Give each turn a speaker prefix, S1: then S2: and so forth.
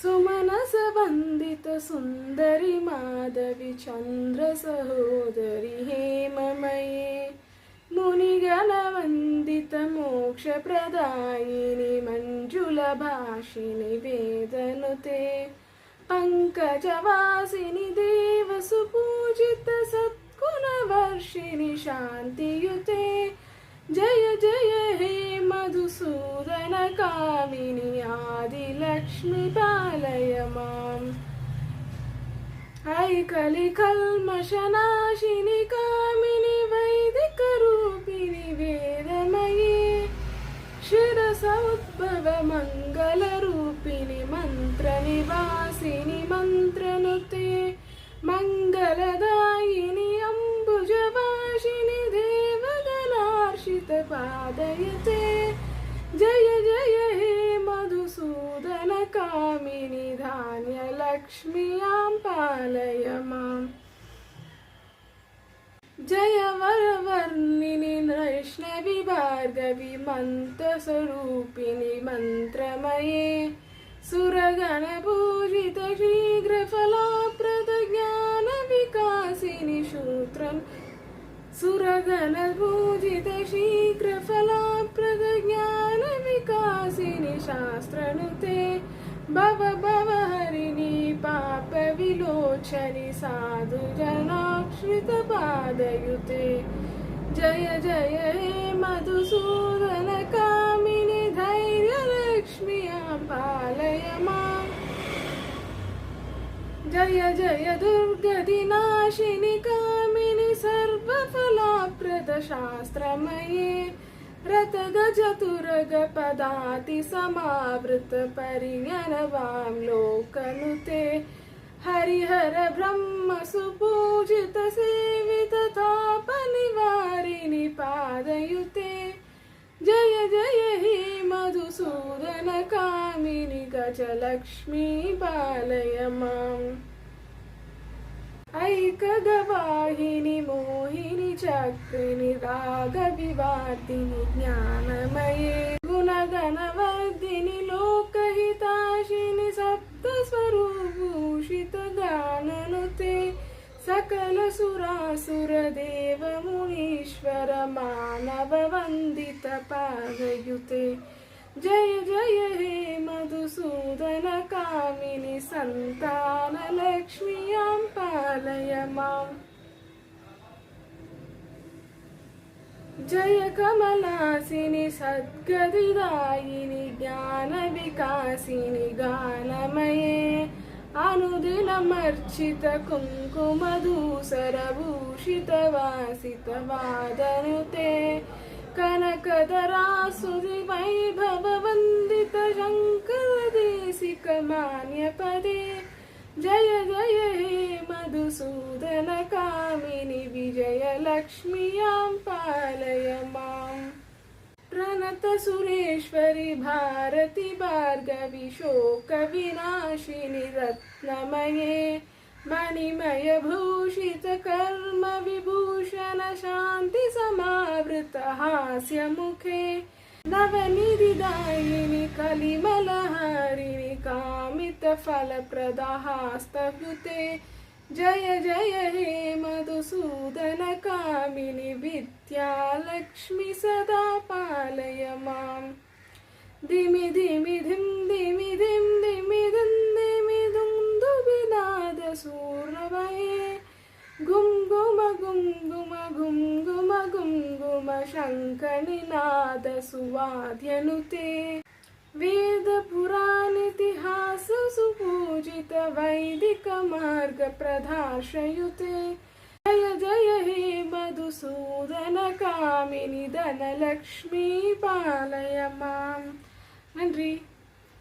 S1: सुमनसवन्दित सुन्दरि माधवी चन्द्र सहोदरि हेममये मुनिगणवन्दित मोक्षप्रदायिनि मञ्जुलभाषिणि वेदनुते पङ्कजवासिनि देवसुपूजित सत्कुलवर्षिणि शान्तियुते जय जय हे मधुसूदन कामिनि आदिलक्ष्मि पालय माम् ऐकलिकल्मषनाशिनि कामिनि वैदिकरूपिणि वेदमये शिरस उद्भव मङ्गलरूपिणि मन्त्रनिवासिनि मन्त्रनुते मङ्गलदायिनि अम्बुजवासिनि देवगणार्चितपादयुते जय जय हे मधुसूदन कामिनि धान्यलक्ष्म्यां पालय माम् जय वरवर्णिनि वैष्णवि भार्गवि मन्त्रस्वरूपिणि मन्त्रमये सुरगणपूजित शीघ्रफलप्रद ज्ञानविकासिनि शूत्रन् सुरगणपूजित शीघ्रफलप्रद ज्ञानविकासिनि शास्त्रनुते भव भव हरिणि पापविलोचनि साधुजनाश्रितपादयुते जय जय हे मधुसूदन कामिनि धैर्यलक्ष्म्यां पालय माम् जय जय दुर्गतिनाशिनि कामिनि सर्वफलप्रद शास्त्रमये रथगजतुरगपदाति समावृत परिज्ञनवां लोकनुते हरिहर ब्रह्म सुपूजित सेवित तापनिवारिणि पादयुते जय जय हे मधुसूदन कामिनि गजलक्ष्मी पालय माम् ऐकगवाहिनि मोहिनि चक्रिणि रागविवादिनि ज्ञानमये गुणगणवर्धिनि लोकहिताशिनि सप्तस्वरूपभूषित गाननुते सकल सुरासुर देव मुनीश्वर मानव वन्दित पादयुते जय जय हे मधुसूदन कामिनि सन्तानलक्ष्म्यां पालय माम् जय कमलासिनि सद्गतिदायिनि ज्ञानविकासिनि गानमये अनुदिनमर्चित कुङ्कुमधूसरभूषित वासित वादनुते कनकधरासुधि वैभव वन्दित शङ्कर देशिक मान्यपदे जय जय हे मधुसूदन कामिनि विजयलक्ष्म्यां पालय माम् प्रणत सुरेश्वरि भारति भार्गवि शोकविनाशिनि रत्नमये मणिमय भूषित कर्म विभूषण शान्ति समावृत हास्यमुखे नवनिधिदायिनि कलिमलहारिणि कामित फलप्रद हस्तयुते जय जय हे मधुसूदन कामिनि विद्यालक्ष्मि सदा पालय माम् धिमि धिमि धिं धिमि धिं धिमि धिं धिमि दुं दुबिनाद सूर्णवये गुं गुम गुं गुम गुं गुम गुं गुम शङ्खनिनाद सुवाद्यनुते वेद पुराणेतिहास सुपूजित वैदिक मार्ग प्रदाशयुते जय जय हे मधुसूदन कामिनि धनलक्ष्मी पालय माम् नन्री।